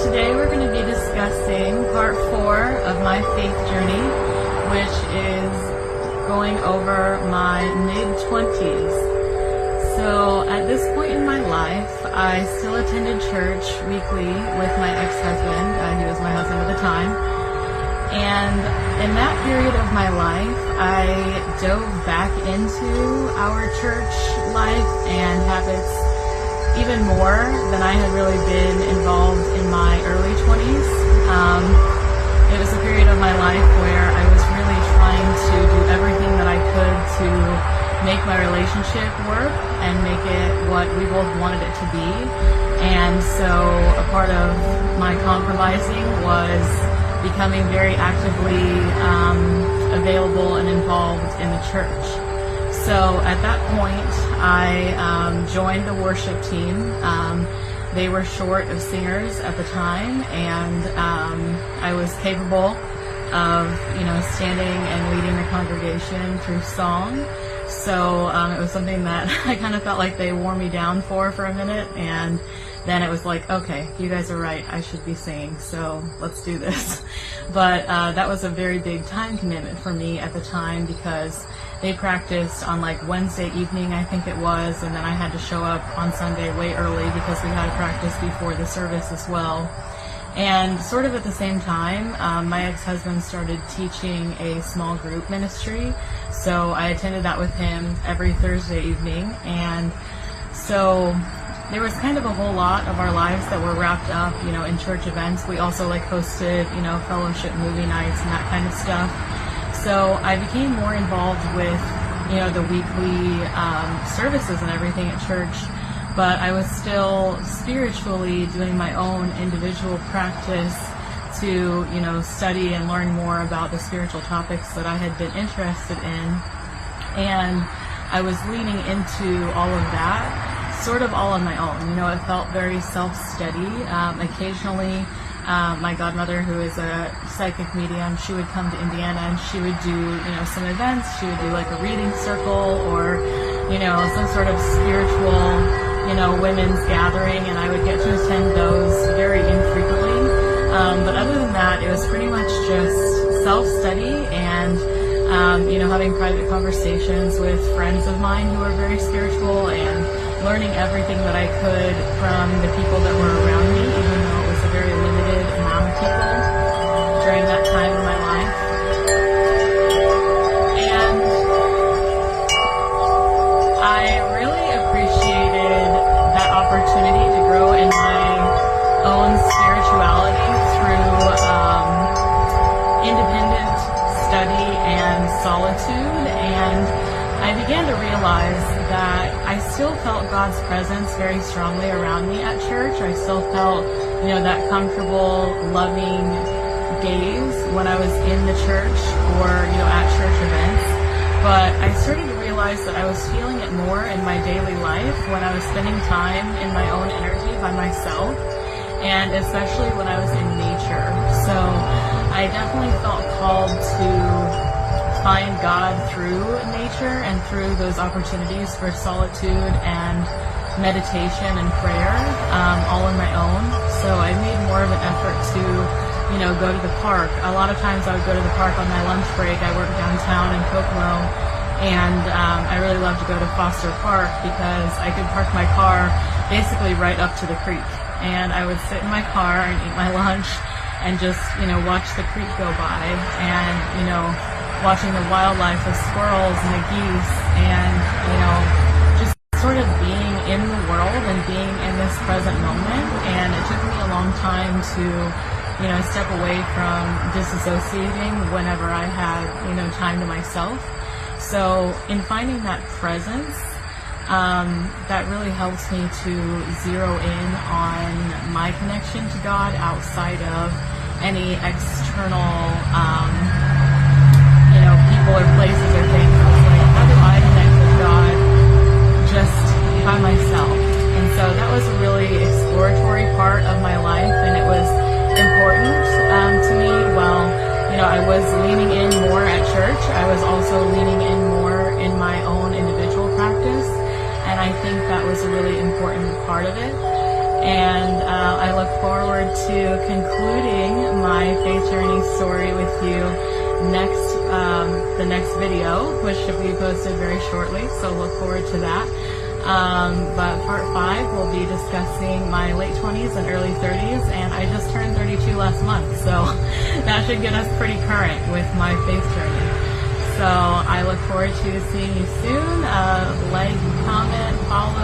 today we're going to be discussing part 4 of my faith journey, which is going over my mid-20s. So at this point in my life, I still attended church weekly with my ex-husband. He was my husband at the time. And in that period of my life, I dove back into our church life and habits even more than I had really been involved in my early 20s. It was a period of my life where I was really trying to do everything that I could to make my relationship work and make it what we both wanted it to be. And so a part of my compromising was becoming very actively available and involved in the church. So at that point, I joined the worship team. They were short of singers at the time, and I was capable of, standing and leading the congregation through song. So it was something that I kind of felt like they wore me down for a minute, and then it was like, okay, you guys are right, I should be singing, so let's do this. But that was a very big time commitment for me at the time, because they practiced on like Wednesday evening, I think it was, and then I had to show up on Sunday way early because we had to practice before the service as well. And sort of at the same time, my ex-husband started teaching a small group ministry, so I attended that with him every Thursday evening. And so there was kind of a whole lot of our lives that were wrapped up, in church events. We also hosted, fellowship movie nights and that kind of stuff. So I became more involved with, the weekly services and everything at church, but I was still spiritually doing my own individual practice to, study and learn more about the spiritual topics that I had been interested in. And I was leaning into all of that sort of all on my own. It felt very self-steady. Occasionally, my godmother, who is a psychic medium, she would come to Indiana and she would do, some events. She would do like a reading circle or, some sort of spiritual, women's gathering, and I would get to attend those very infrequently. But other than that, it was pretty much just self-study and, having private conversations with friends of mine who were very spiritual and learning everything that I could from the people that were around me, even though it was a very limited amount of people during that time in my life. And I really appreciated that opportunity to grow in my own spirituality through independent study and solitude. And I began to realize that I still felt God's presence very strongly around me at church. I still felt, that comfortable, loving gaze when I was in the church or, at church events. But I started to realize that I was feeling it more in my daily life when I was spending time in my own energy by myself, and especially when I was in nature. So I definitely felt called to find God through nature and through those opportunities for solitude and meditation and prayer, all on my own. So I made more of an effort to, go to the park. A lot of times I would go to the park on my lunch break. I work downtown in Kokomo, and I really love to go to Foster Park because I could park my car basically right up to the creek. And I would sit in my car and eat my lunch and just, watch the creek go by and, watching the wildlife, the squirrels and the geese, and, just sort of being in the world and being in this present moment. And it took me a long time to, step away from disassociating whenever I had, time to myself. So in finding that presence, that really helps me to zero in on my connection to God outside of any external, people or places or things. I was like, how do I connect with God just by myself? And so that was a really exploratory part of my life, and it was important to me. Well, I was leaning in more at church. I was also leaning in more in my own individual practice, and I think that was a really important part of it. and I look forward to concluding my faith journey story with you the next video, which should be posted very shortly, so look forward to that. But part 5 will be discussing my late 20s and early 30s, and I just turned 32 last month, so that should get us pretty current with my faith journey. So I look forward to seeing you soon. Like, comment, follow,